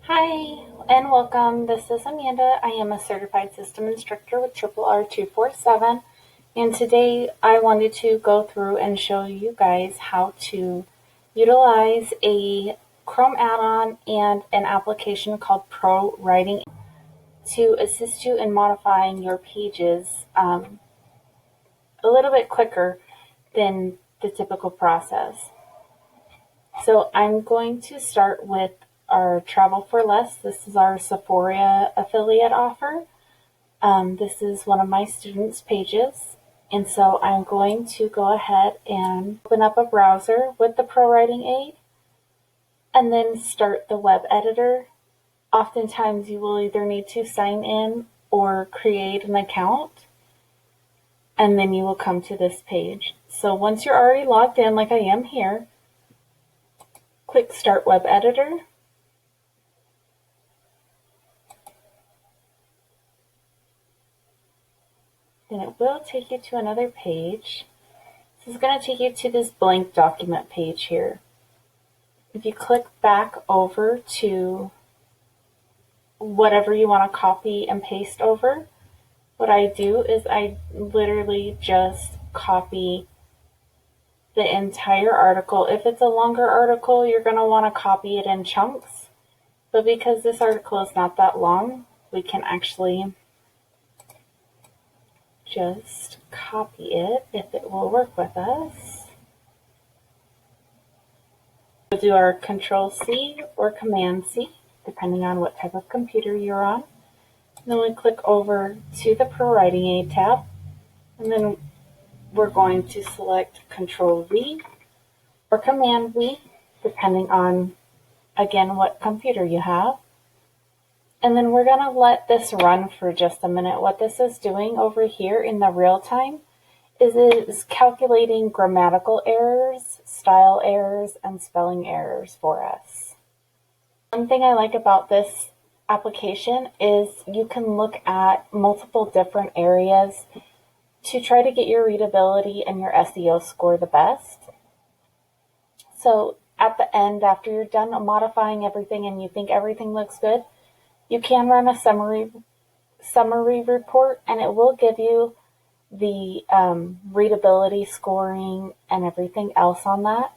Hi and welcome. This is Amanda. I am a certified system instructor with RR247, and today I wanted to go through and show you guys how to utilize a Chrome add-on and an application called Prowritingaid to assist you in modifying your pages a little bit quicker than the typical process. So I'm going to start with our Travel for Less. This is our Sephora affiliate offer. This is one of my students' pages. And so I'm going to go ahead and open up a browser with the Prowritingaid and then start the web editor. Oftentimes you will either need to sign in or create an account, and then you will come to this page. So once you're already logged in, like I am here, click Start Web Editor. Then it will take you to another page. This is going to take you to this blank document page here. If you click back over to whatever you want to copy and paste over, what I do is I literally just copy the entire article. If it's a longer article, you're going to want to copy it in chunks. But because this article is not that long, we can actually just copy it if it will work with us. We'll do our Control-C or Command-C, depending on what type of computer you're on. And then we click over to the Prowritingaid tab, and then we're going to select Control-V or Command-V, depending on, again, what computer you have. And then we're going to let this run for just a minute. What this is doing over here in the real time is it is calculating grammatical errors, style errors, and spelling errors for us. One thing I like about this application is you can look at multiple different areas to try to get your readability and your SEO score the best. So at the end, after you're done modifying everything and you think everything looks good, you can run a summary report, and it will give you the readability scoring and everything else on that.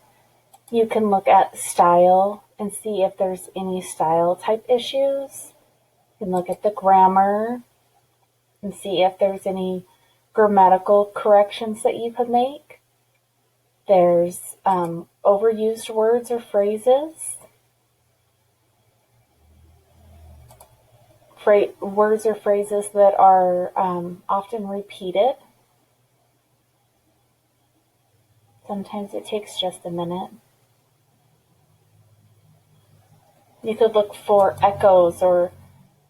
You can look at style and see if there's any style type issues. You can look at the grammar and see if there's any grammatical corrections that you could make. There's overused words or phrases. Words or phrases that are often repeated. Sometimes it takes just a minute. You could look for echoes or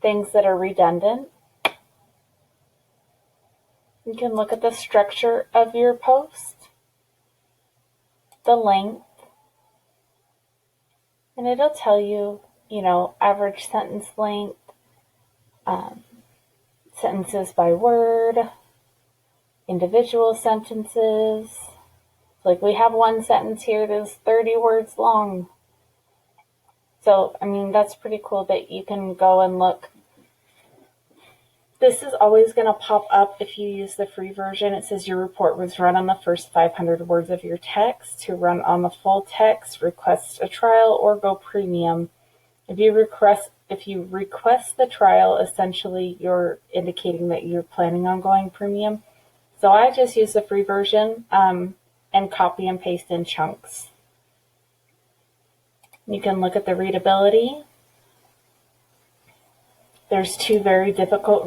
things that are redundant. You can look at the structure of your post, the length, and it'll tell you, average sentence length, sentences by word, individual sentences. Like we have one sentence here that's 30 words long. So, that's pretty cool that you can go and look. This is always going to pop up if you use the free version. It says your report was run on the first 500 words of your text. To run on the full text, request a trial or go premium. If you request the trial, essentially you're indicating that you're planning on going premium. So I just use the free version and copy and paste in chunks. You can look at the readability. There's two very difficult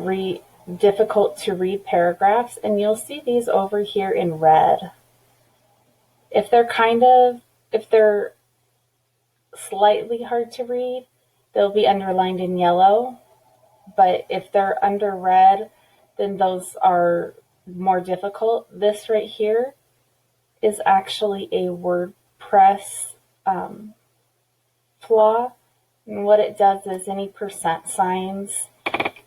to read paragraphs, and you'll see these over here in red. If they're slightly hard to read, they'll be underlined in yellow. But if they're under red, then those are more difficult. This right here is actually a WordPress flaw. And what it does is any percent signs,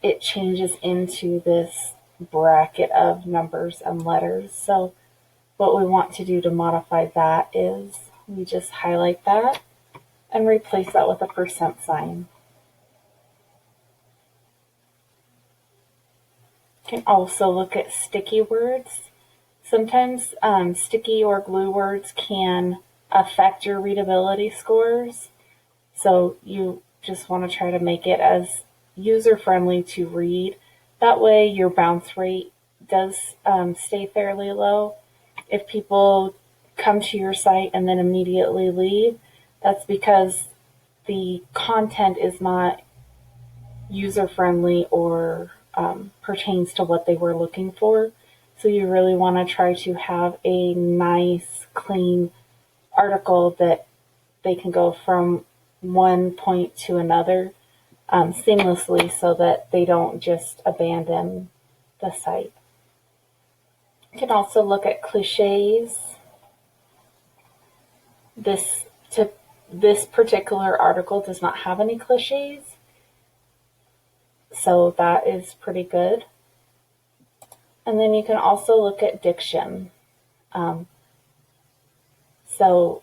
it changes into this bracket of numbers and letters. So what we want to do to modify that is we just highlight that and replace that with a percent sign. You can also look at sticky words. Sometimes sticky or glue words can affect your readability scores. So you just want to try to make it as user-friendly to read. That way your bounce rate does stay fairly low. If people come to your site and then immediately leave, that's because the content is not user-friendly or pertains to what they were looking for. So you really want to try to have a nice, clean article that they can go from one point to another seamlessly so that they don't just abandon the site. You can also look at cliches. This particular article does not have any cliches, so that is pretty good. And then you can also look at diction. So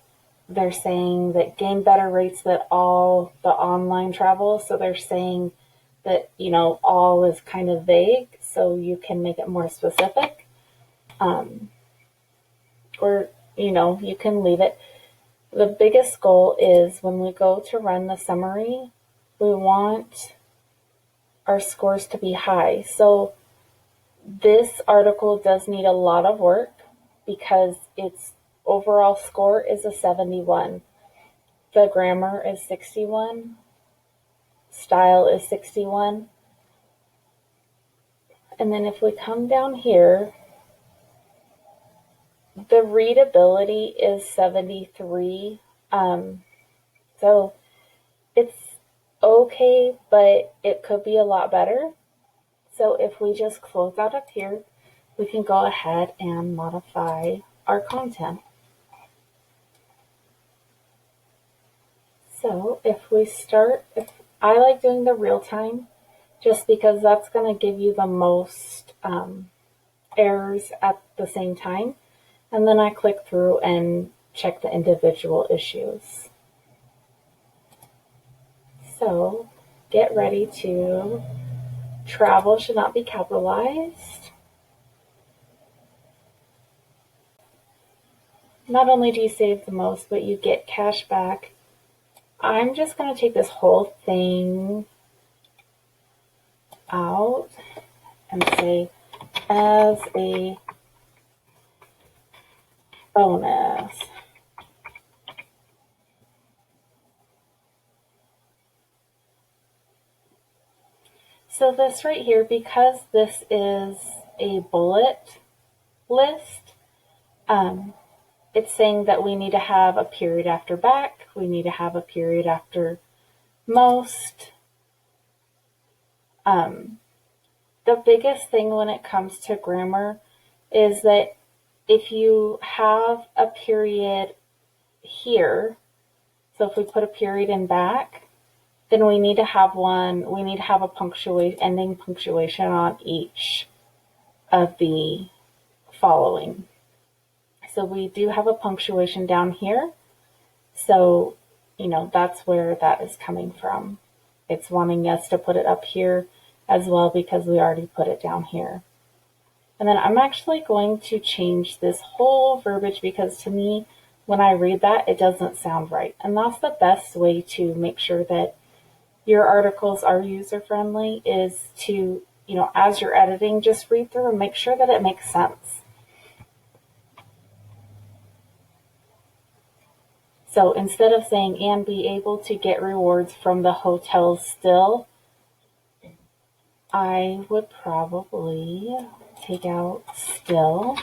they're saying that gain better rates than all the online travel. So they're saying that, all is kind of vague, so you can make it more specific. Or, you can leave it. The biggest goal is when we go to run the summary, we want our scores to be high. So this article does need a lot of work because its overall score is a 71. The grammar is 61. Style is 61. And then if we come down here, the readability is 73. So it's okay, but it could be a lot better. So if we just close out up here, we can go ahead and modify our content. So if I like doing the real time just because that's going to give you the most errors at the same time. And then I click through and check the individual issues. So get ready to travel should not be capitalized. Not only do you save the most, but you get cash back. I'm just going to take this whole thing out and say as a bonus. So this right here, because this is a bullet list, it's saying that we need to have a period after back, we need to have a period after most. The biggest thing when it comes to grammar is that if you have a period here, so if we put a period in back, then we need to have a ending punctuation on each of the following. So we do have a punctuation down here. So, that's where that is coming from. It's wanting us to put it up here as well because we already put it down here. And then I'm actually going to change this whole verbiage because to me, when I read that, it doesn't sound right. And that's the best way to make sure that your articles are user-friendly is to, as you're editing, just read through and make sure that it makes sense. So instead of saying, and be able to get rewards from the hotels still, I would probably take out still.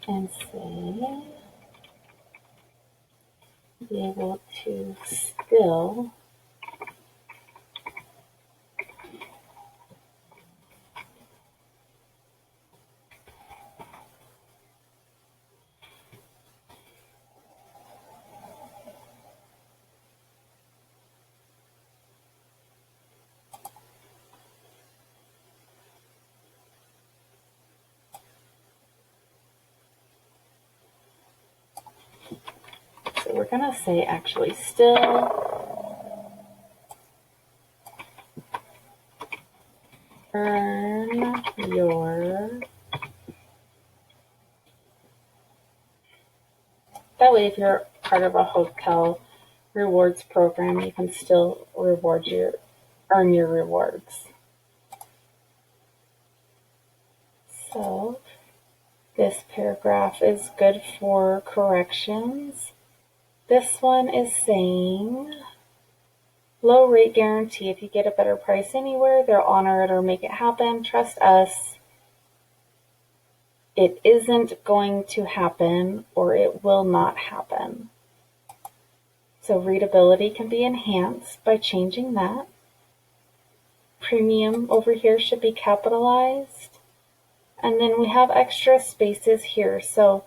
And say, be able to still we're going to say actually still earn your, that way if you're part of a hotel rewards program, you can still earn your rewards. So this paragraph is good for corrections. This one is saying low rate guarantee. If you get a better price anywhere, they'll honor it or make it happen. Trust us. It isn't going to happen or it will not happen. So readability can be enhanced by changing that. Premium over here should be capitalized. And then we have extra spaces here. So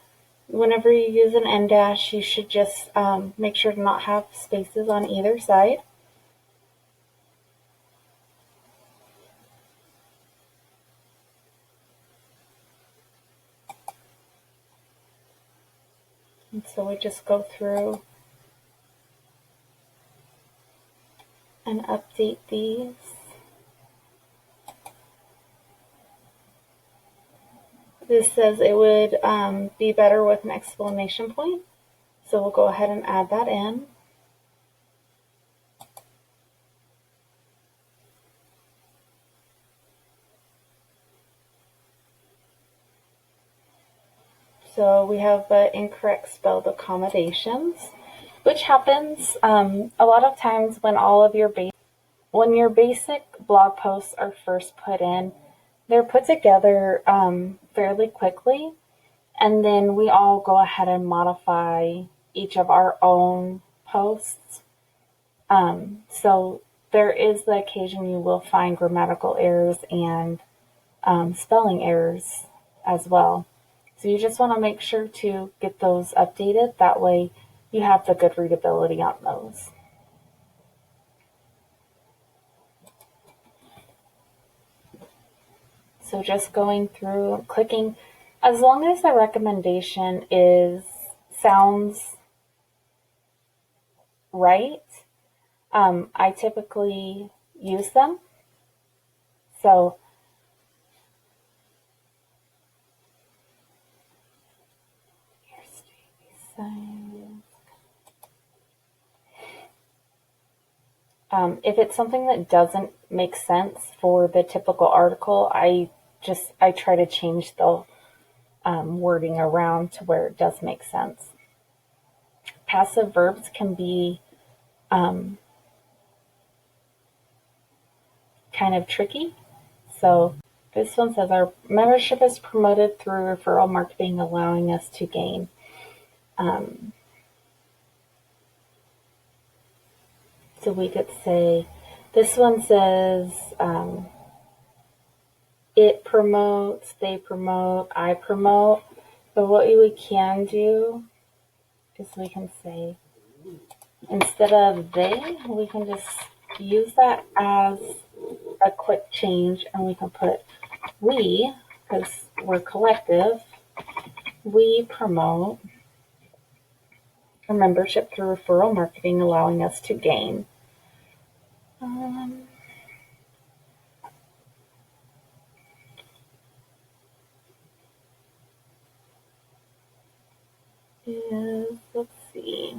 whenever you use an en dash, you should just make sure to not have spaces on either side. And so we just go through and update these. This says it would be better with an exclamation point. So we'll go ahead and add that in. So we have incorrect spelled accommodations, which happens a lot of times when when your basic blog posts are first put in. They're put together fairly quickly, and then we all go ahead and modify each of our own posts. So there is the occasion you will find grammatical errors and spelling errors as well. So you just want to make sure to get those updated. That way you have the good readability on those. So just going through, clicking, as long as the recommendation sounds right, I typically use them. So if it's something that doesn't make sense for the typical article, I try to change the wording around to where it does make sense. Passive verbs can be kind of tricky. So this one says our membership is promoted through referral marketing, allowing us to gain. So we could say, this one says, it promotes, they promote, I promote. But what we can do is we can say, instead of they, we can just use that as a quick change, and we can put we, because we're collective, we promote our membership through referral marketing, allowing us to gain. Let's see.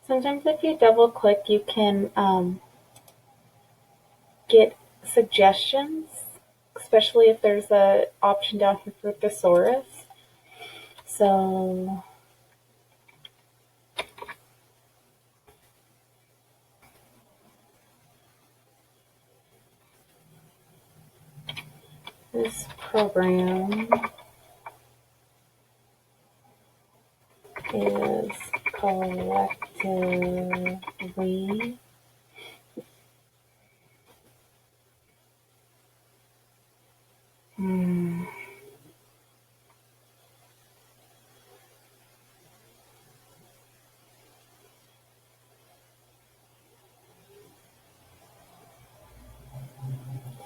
Sometimes if you double click, you can get suggestions, especially if there's an option down here for thesaurus. So this program is collectively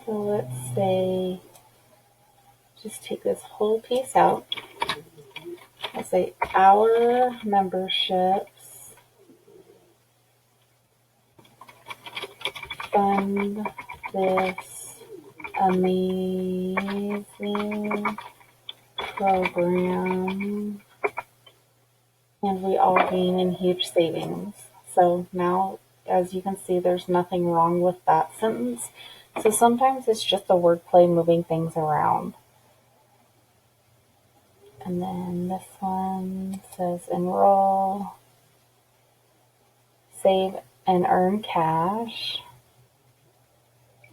so let's say just take this whole piece out. I'll say our memberships fund this amazing program, and we all gain in huge savings. So now, as you can see, there's nothing wrong with that sentence. So sometimes it's just the wordplay moving things around. And then this one says enroll, save and earn cash.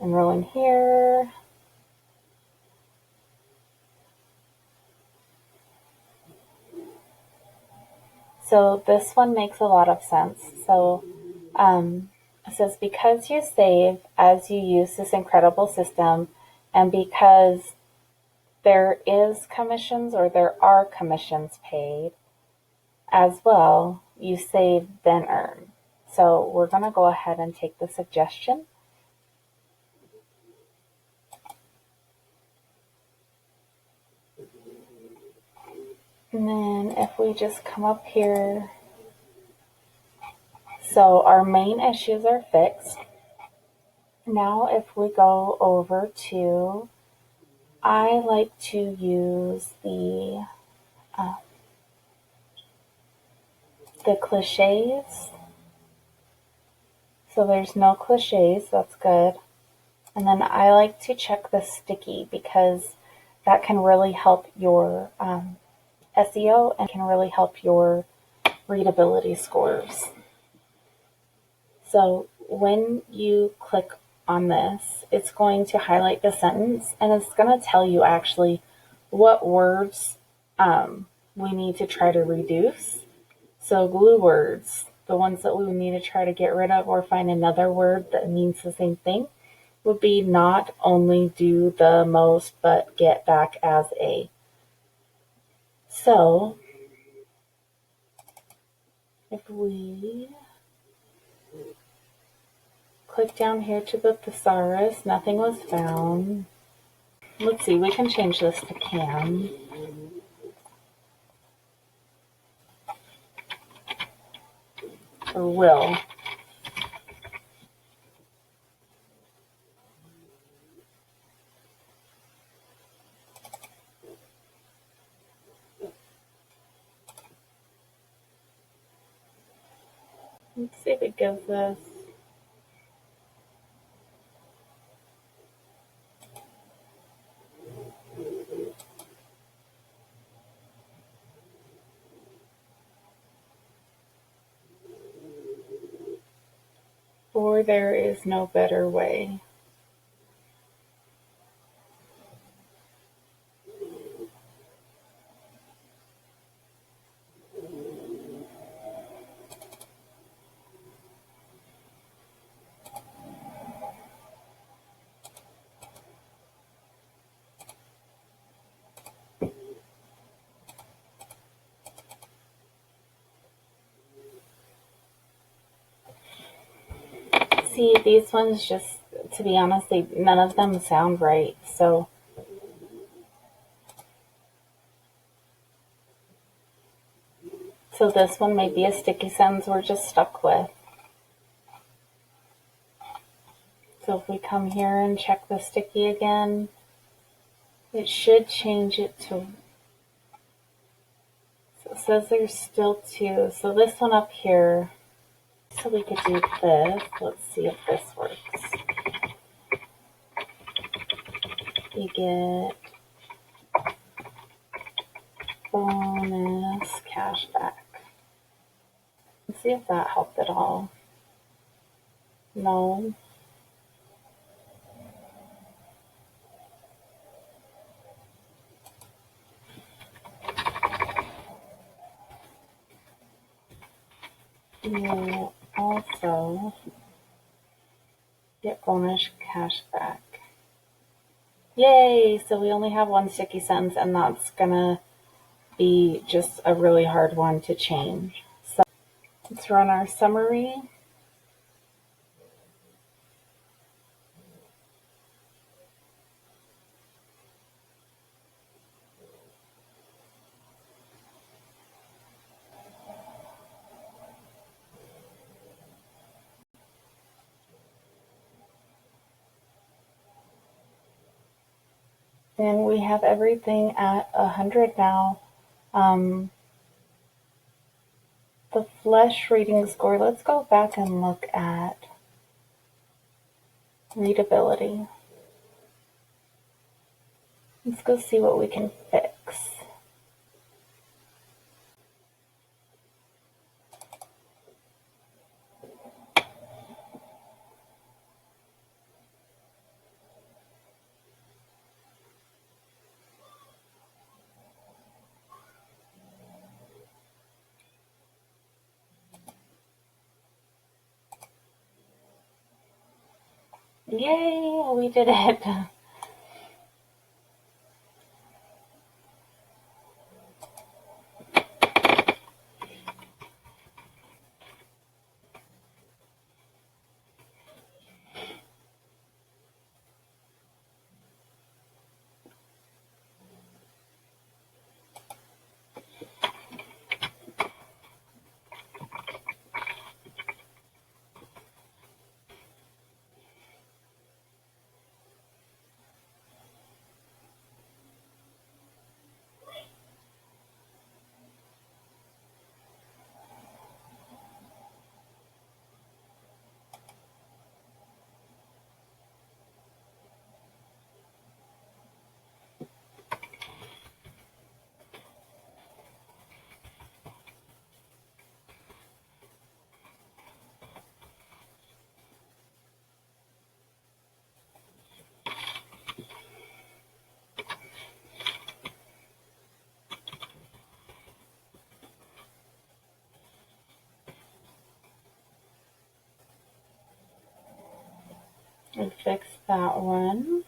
Enroll in here. So this one makes a lot of sense. So it says, because you save as you use this incredible system, and because there are commissions paid as well, you save then earn. So we're going to go ahead and take the suggestion. And then if we just come up here, so our main issues are fixed. Now if we go over to, I like to use the cliches. So there's no cliches, that's good. And then I like to check the sticky, because that can really help your SEO and can really help your readability scores. So when you click on this, it's going to highlight the sentence, and it's going to tell you actually what words we need to try to reduce. So glue words, the ones that we need to try to get rid of or find another word that means the same thing, would be not only do the most, but get back as a. So if we click down here to the thesaurus, nothing was found. Let's see, we can change this to can. Or will. Let's see if it gives us. Or there is no better way. See, these ones just, to be honest, none of them sound right. So this one may be a sticky sentence we're just stuck with. So if we come here and check the sticky again, it should change it to, so it says there's still two. So this one up here, so we could do this. Let's see if this works. You get bonus cashback. Let's see if that helped at all. No. You also get bonus cashback. Yay! So we only have one sticky sentence, and that's gonna be just a really hard one to change. So let's run our summary. And we have everything at 100 now. The flesh reading score, let's go back and look at readability. Let's go see what we can fix. Yay, we did it. And fix that one.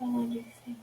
Let me see.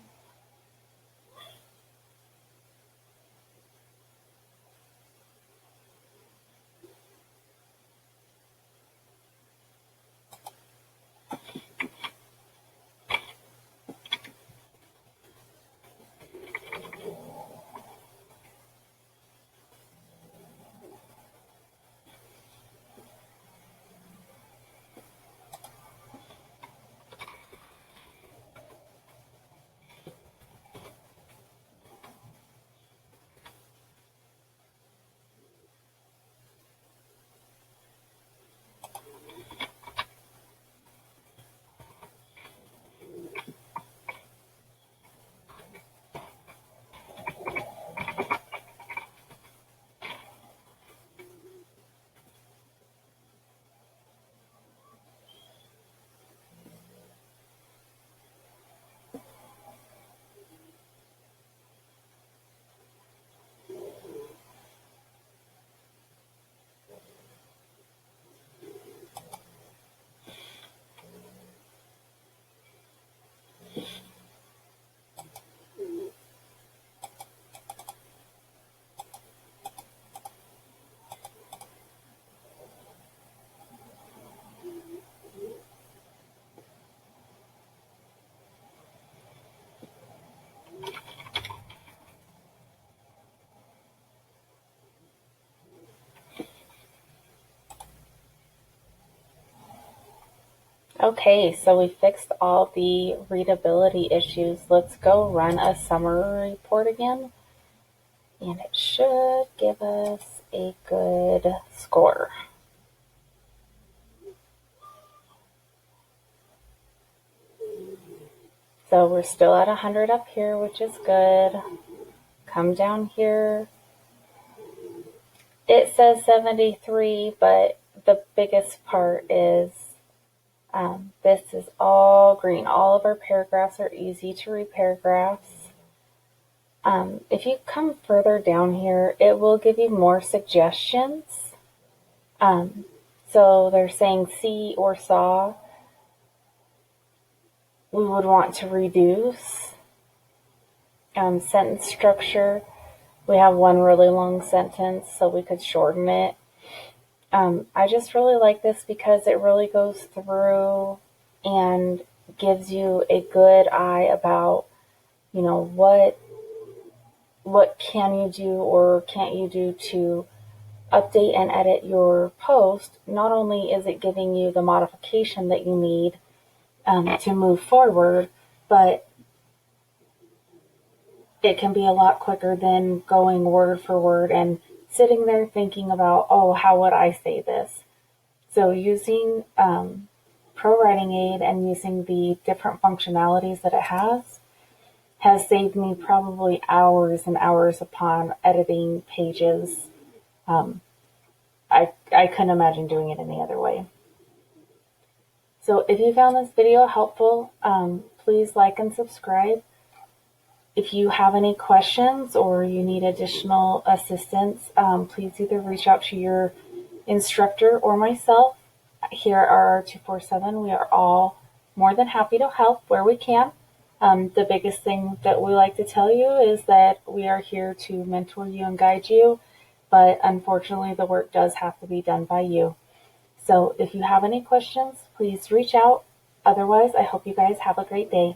Okay, so we fixed all the readability issues. Let's go run a summary report again. And it should give us a good score. So we're still at 100 up here, which is good. Come down here. It says 73, but the biggest part is this is all green. All of our paragraphs are easy to read paragraphs. If you come further down here, it will give you more suggestions. So they're saying see or saw. We would want to reduce. Sentence structure. We have one really long sentence, so we could shorten it. I just really like this because it really goes through and gives you a good eye about, what what can you do or can't you do to update and edit your post, not only is it giving you the modification that you need to move forward, but it can be a lot quicker than going word for word and sitting there thinking about, oh, how would I say this? So using Prowritingaid and using the different functionalities that it has saved me probably hours and hours upon editing pages. I couldn't imagine doing it any other way. So if you found this video helpful, please like and subscribe. If you have any questions or you need additional assistance, please either reach out to your instructor or myself. Here at RR247, we are all more than happy to help where we can. The biggest thing that we like to tell you is that we are here to mentor you and guide you, but unfortunately the work does have to be done by you. So if you have any questions, please reach out. Otherwise, I hope you guys have a great day.